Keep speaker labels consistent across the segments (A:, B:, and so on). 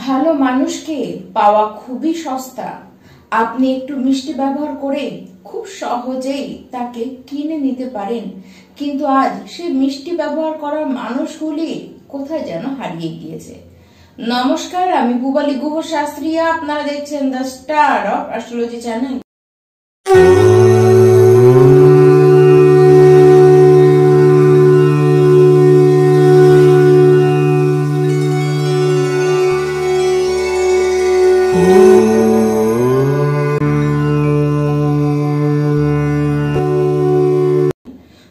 A: ভালো মানুষকে পাওয়া খুবই সস্তা। আপনি একটু মিষ্টি ব্যবহার করে খুব সহজেই তাকে কিনে নিতে পারেন, কিন্তু আজ সেই মিষ্টি ব্যবহার করার মানুষগুলি কোথায় যেন হারিয়ে গিয়েছে। নমস্কার, আমি পুবালি গুহ শাস্ত্রী। আপনারা দেখছেন the star of astrology channel.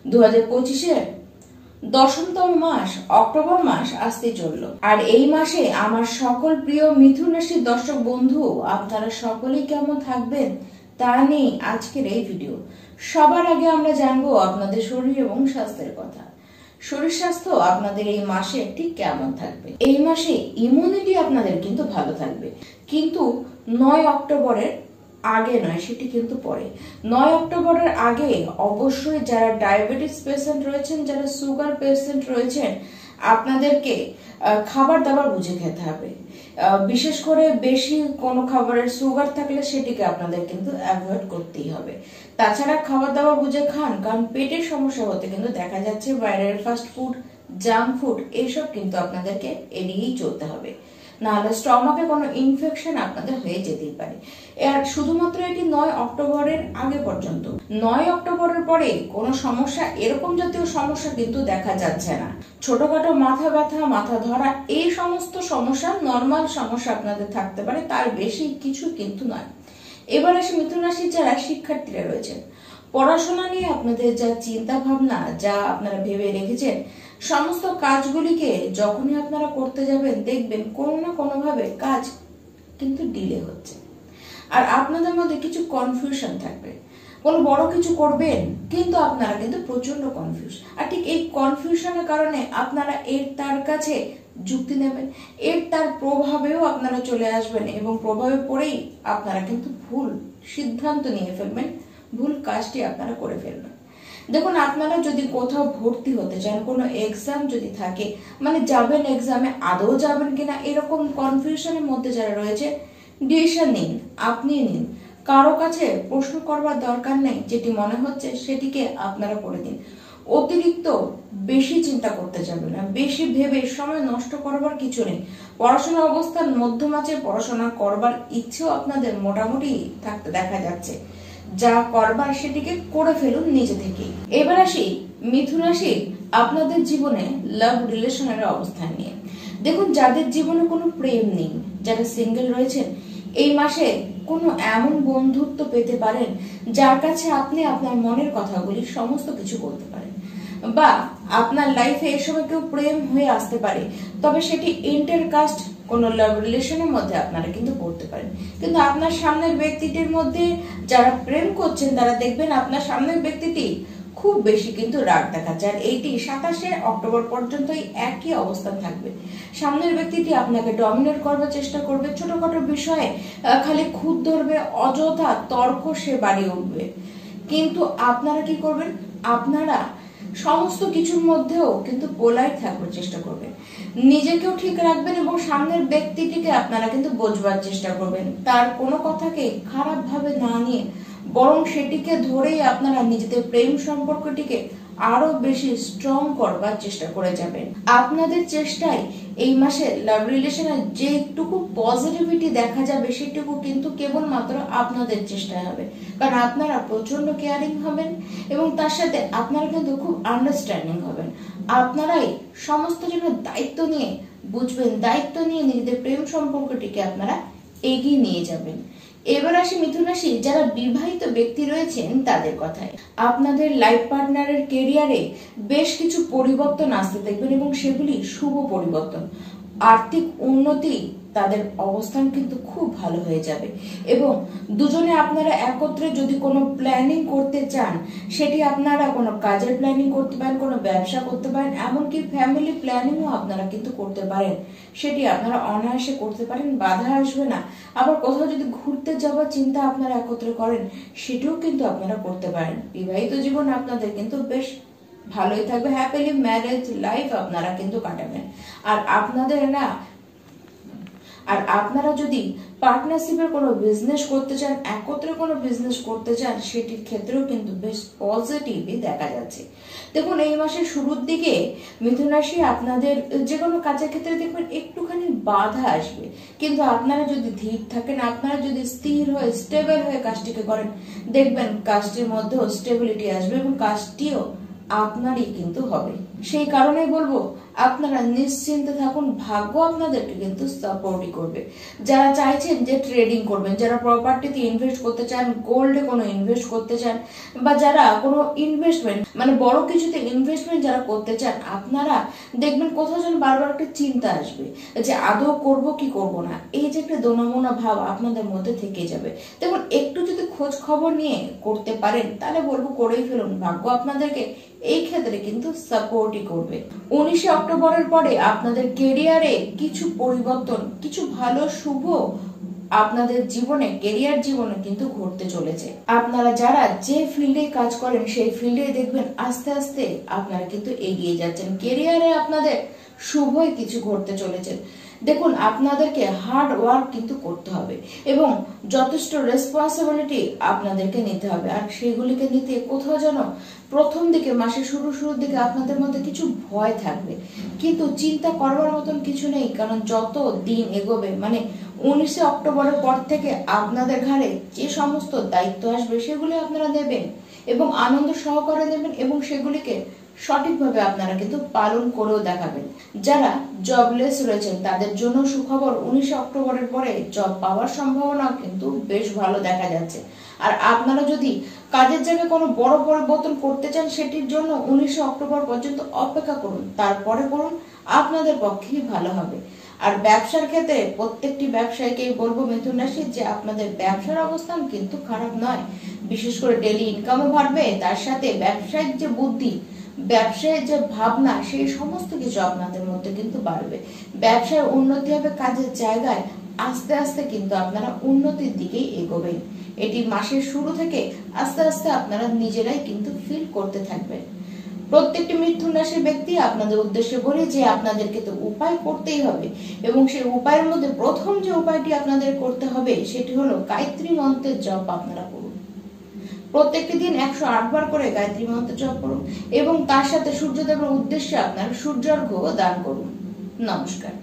A: 2025-এর 10তম মাস অক্টোবর মাস আসতে চললো। আর এই মাসে আমার সকল প্রিয় মিথুন রাশির দর্শক বন্ধু, আপনারা সকলেই কেমন থাকবেন তা নিয়ে আজকের এই ভিডিও। সবার আগে আমরা জানবো আপনাদের শরীর এবং স্বাস্থ্যের কথা। শরীর স্বাস্থ্য আপনাদের এই মাসে ঠিক কেমন থাকবে। এই মাসে ইমিউনিটি আপনাদের কিন্তু ভালো থাকবে, কিন্তু 9 অক্টোবরের আগে নয়, সেটি কিন্তু পরে। 9 অক্টোবরের আগে অবশ্যই যারা ডায়াবেটিস পেশেন্ট রয়েছেন, যারা সুগার পেশেন্ট রয়েছেন, আপনাদেরকে খাবার দাবার বুঝে খেতে হবে। বিশেষ করে বেশি কোনো খাবারের সুগার থাকলে সেটিকে আপনাদের কিন্তু অ্যাভয়েড করতেই হবে। তাছাড়া খাবার দাবার বুঝে খান, কারণ পেটের সমস্যা হতে কিন্তু দেখা যাচ্ছে বাইরের ফাস্ট ফুড, জাঙ্ক ফুড এইসব কিন্তু আপনাদেরকে এড়িয়েই চলতে হবে, নাহলে স্টমাকে কোনো ইনফেকশন আপনাদের হয়ে যেতেই পারে। আর শুধুমাত্র এটি 9 অক্টোবরের আগে পর্যন্ত। 9 অক্টোবরের পরে কোনো সমস্যা, এরকম জাতীয় সমস্যা কিন্তু দেখা যাচ্ছে না। ছোটখাটো মাথা ব্যথা, মাথা ধরা, এই সমস্ত সমস্যা নর্মাল সমস্যা আপনাদের থাকতে পারে, তার বেশি কিছু কিন্তু নয়। এবার আসি মিথুন রাশির যারা শিক্ষার্থীরা রয়েছেন, পড়াশোনা নিয়ে আপনাদের যা চিন্তা ভাবনা, যা আপনারা ভেবে রেখেছেন, সমস্ত কাজগুলিকে যখনই আপনারা করতে যাবেন দেখবেন কোনো না কোনো ভাবে কাজ কিন্তু ডিলে হচ্ছে। আর আপনাদের মধ্যে কিছু কনফিউশন থাকবে। কোনো বড় কিছু করবেন কিন্তু আপনারা কিন্তু প্রচন্ড কনফিউজ। আর ঠিক এই কনফিউশনের কারণে আপনারা এর তার কাছে যুক্তি নেবেন, এর তার প্রভাবেও আপনারা চলে আসবেন, এবং প্রভাবে পড়েই আপনারা কিন্তু ভুল সিদ্ধান্ত নিয়ে ফেলবেন, ভুল কাজটি আপনারা করে ফেলবেন। দেখুন, আপনারা যদি কোথাও ভর্তি হতে চান, কোনো এক্সাম যদি থাকে, মানে যাবেন এক্সামে, আদৌ যাবেন কিনা এরকম কনফিউশনের মধ্যে যারা রয়েছে, ডিসিশন নিন, আপনি নিন। কারো কাছে প্রশ্ন করবার দরকার নেই, যেটি মনে হচ্ছে সেটিকে আপনারা করে দিন। অতিরিক্ত বেশি চিন্তা করতে যাবে না, বেশি ভেবে সময় নষ্ট করবার কিছু নেই। পড়াশোনা অবস্থার মধ্যম আছে, পড়াশোনা করবার ইচ্ছেও আপনাদের মোটামুটি থাকতে দেখা যাচ্ছে। যা করবার সেটিকে করে ফেলুন নিজে থেকেই। এবার আসি মিথুন রাশি আপনাদের জীবনে লাভ রিলেশনের অবস্থান নিয়ে। দেখুন, যাদের জীবনে কোনো প্রেম নেই, যারা সিঙ্গেল রয়েছেন, এই মাসে কোনো এমন বন্ধুত্ব পেতে পারেন যার কাছে আপনি আপনার মনের কথাগুলি সমস্ত কিছু বলতে পারেন, বা আপনার লাইফে এ সময় কেউ প্রেম হয়ে আসতে পারে, তবে সেটি ইন্টারকাস্ট কোনো লাভ রিলেশনের মধ্যে আপনারা কিন্তু পড়তে পারেন। কিন্তু আপনার সামনের ব্যক্তিটির মধ্যে যারা প্রেম করছেন, তারা দেখবেন আপনার সামনের ব্যক্তিটি খুব বেশি কিন্তু রাগ দেখাচ্ছে। আর এইটি 27শে অক্টোবর পর্যন্তই একই অবস্থান থাকবে। সামনের ব্যক্তিটি আপনাকে ডমিনেট করবার চেষ্টা করবে, ছোটখাটো বিষয়ে খালি খুঁত ধরবে, অযথা তর্ক সে বাড়িয়ে উঠবে। কিন্তু আপনারা কি করবেন? আপনারা সমস্ত কিছুর মধ্যেও কিন্তু পোলাইট থাকবার চেষ্টা করবেন, নিজেকেও ঠিক রাখবেন, এবং সামনের ব্যক্তিটিকে আপনারা কিন্তু বোঝবার চেষ্টা করবেন। তার কোনো কথাকে খারাপ ভাবে না নিয়ে বরং সেটিকে ধরেই আপনারা নিজেদের প্রেম সম্পর্কটিকে আরো বেশি স্ট্রং করবার চেষ্টা করে যাবেন। আপনাদের চেষ্টায় এই মাসে লাভ রিলেশনের যেটুকু পজিটিভিটি দেখা যাবে, সেটুকু কিন্তু কেবলমাত্র আপনাদের চেষ্টায় হবে, কারণ আপনারা প্রচন্ড কেয়ারিং হবেন, এবং তার সাথে আপনারা কিন্তু খুব আন্ডারস্ট্যান্ডিং হবেন। আপনারাই সমস্ত জনের দায়িত্ব নিয়ে বুঝবেন, দায়িত্ব নিয়ে নিজেদের প্রেম সম্পর্কটিকে আপনারা এগিয়ে নিয়ে যাবেন। এবার আসি মিথুন রাশি যারা বিবাহিত ব্যক্তি রয়েছেন তাদের কথায়। আপনাদের লাইফ পার্টনারের কেরিয়ারে বেশ কিছু পরিবর্তন আসতে দেখবেন, এবং সেগুলি শুভ পরিবর্তন। আর্থিক উন্নতি, তাদের অবস্থান কিন্তু খুব ভালো হয়ে যাবে, এবং দুজনে আপনারা একত্রে যদি কোনো প্ল্যানিং করতে চান, সেটি আপনারা কোনো কাজের প্ল্যানিং করতে পারেন, কোনো ব্যবসা করতে পারেন, এমনকি ফ্যামিলি প্ল্যানিংও আপনারা কিন্তু করতে পারেন। সেটি আপনারা অনায়াসে করতে পারেন, বাধা আসবে না। আবার কোথাও যদি ঘুরতে যাওয়ার চিন্তা আপনারা একত্রে করেন, সেটিও কিন্তু আপনারা করতে পারেন। বিবাহিত জীবন আপনাদের কিন্তু বেশ ভালোই থাকবে, হ্যাপিলি ম্যারেজ লাইফ আপনারা কিন্তু কাটাবেন। আর আপনাদের না আর আপনারা যদি পার্টনারশিপের কোনো বিজনেস করতে চান, একত্রে কোনো বিজনেস করতে চান, সেটির ক্ষেত্রেও কিন্তু বেশ পজিটিভই দেখা যাচ্ছে। দেখুন, এই মাসের শুরুর দিকে মিথুন রাশি আপনাদের যে কোনো কাজের ক্ষেত্রে দেখবেন একটুখানি বাধা আসবে, কিন্তু আপনারা যদি ধীর থাকেন, আপনারা যদি স্থির হয়ে স্টেবল হয়ে কাজটিকে করেন, দেখবেন কাজটির মধ্যেও স্টেবিলিটি আসবে এবং কাজটিও আপনারই কিন্তু হবে। সেই কারণেই বলবো, আপনারা নিশ্চিন্তে থাকুন, ভাগ্য আপনাদেরকে কিন্তু সাপোর্টই করবে। যারা চাইছেন যে ট্রেডিং করবেন, যারা প্রপার্টিতে ইনভেস্ট করতে চান, গোল্ডে কোনো ইনভেস্ট করতে চান, বা যারা কোনো ইনভেস্টমেন্ট মানে বড় কিছুতে ইনভেস্টমেন্ট যারা করতে চান, আপনারা দেখবেন কোথাও যেন বারবার একটা চিন্তা আসবে যে আদৌ করব কি করব না, এই যে একটা দোনামোনা ভাব আপনাদের মধ্যে থেকে যাবে। দেখুন, একটু যদি খোঁজ খবর নিয়ে করতে পারেন, তাহলে বলবো করেই ফেলুন, ভাগ্য আপনাদেরকে এই ক্ষেত্রে কিন্তু সাপোর্টই করবে। 19 অক্টোবরের পরে আপনাদের কেরিয়ারে কিছু পরিবর্তন, কিছু ভালো শুভ আপনাদের জীবনে, কেরিয়ার জীবনে কিন্তু ঘটতে চলেছে। আপনারা যারা যে ফিল্ডে কাজ করেন, সেই ফিল্ডে দেখবেন আস্তে আস্তে আপনারা কিন্তু এগিয়ে যাচ্ছেন। কেরিয়ারে আপনাদের শুভই কিছু ঘটতে চলেছে। দেখুন, আপনাদেরকে হার্ড ওয়ার্ক কিন্তু করতে হবে এবং যথেষ্ট রেসপন্সিবিলিটি আপনাদেরকে নিতে হবে। আর সেগুলিকে নিতে কোথাও যেন প্রথম দিকে, মাসের শুরুর দিকে আপনাদের মধ্যে কিছু ভয় থাকবে, কিন্তু চিন্তা করবার মতন কিছু নেই। কারণ যত দিন এগোবে, মানে 19 অক্টোবরের পর থেকে আপনাদের ঘাড়ে যে সমস্ত দায়িত্ব আসবে, সেগুলি আপনারা নেবেন এবং আনন্দ সহকারে নেবেন এবং সেগুলিকে সঠিকভাবে আপনারা কিন্তু পালন করেও দেখাবেন। যারা জবলেস রয়েছেন, তাদের জন্য সুখবর, 19 অক্টোবরের পরে জব পাওয়ার সম্ভাবনা কিন্তু বেশ ভালো দেখা যাচ্ছে। আর আপনারা যদি কাজের জায়গায় কোনো বড় পরিবর্তন করতে চান, সেটির জন্য 19 অক্টোবর পর্যন্ত অপেক্ষা করুন, তারপরে করুন, আপনাদের পক্ষেই ভালো হবে। আর ব্যবসার ক্ষেত্রে প্রত্যেকটি ব্যবসায়ীকেই বলবো মিথুন রাশি, যে আপনাদের ব্যবসার অবস্থান কিন্তু খারাপ নয়। বিশেষ করে ডেইলি ইনকামও বাড়বে, তার সাথে ব্যবসায়িক যে বুদ্ধি, ব্যবসায়ের যে ভাবনা, সেই সমস্ত কিছু আপনাদের মধ্যে কিন্তু বাড়বে। ব্যবসায় উন্নতি হবে, কাজের জায়গায় আস্তে আস্তে কিন্তু আপনারা উন্নতির দিকেই এগোবেন। এটি মাসের শুরু থেকে আস্তে আস্তে আপনারা নিজেরাই কিন্তু ফিল করতে থাকবেন। প্রত্যেকটি মিথুন রাশির ব্যক্তি আপনাদের উদ্দেশ্যে বলি যে আপনাদেরকে তো উপায় করতেই হবে, এবং সেই উপায়ের মধ্যে প্রথম যে উপায়টি আপনাদের করতে হবে, সেটি হলো গায়ত্রী মন্ত্রের জপ আপনারা করুন। প্রত্যেকটি দিন 108 বার করে গায়ত্রী মন্ত্র জপ করুন এবং তার সাথে সূর্যদেবের উদ্দেশ্যে আপনারা সূর্যার্ঘ্য দান করুন। নমস্কার।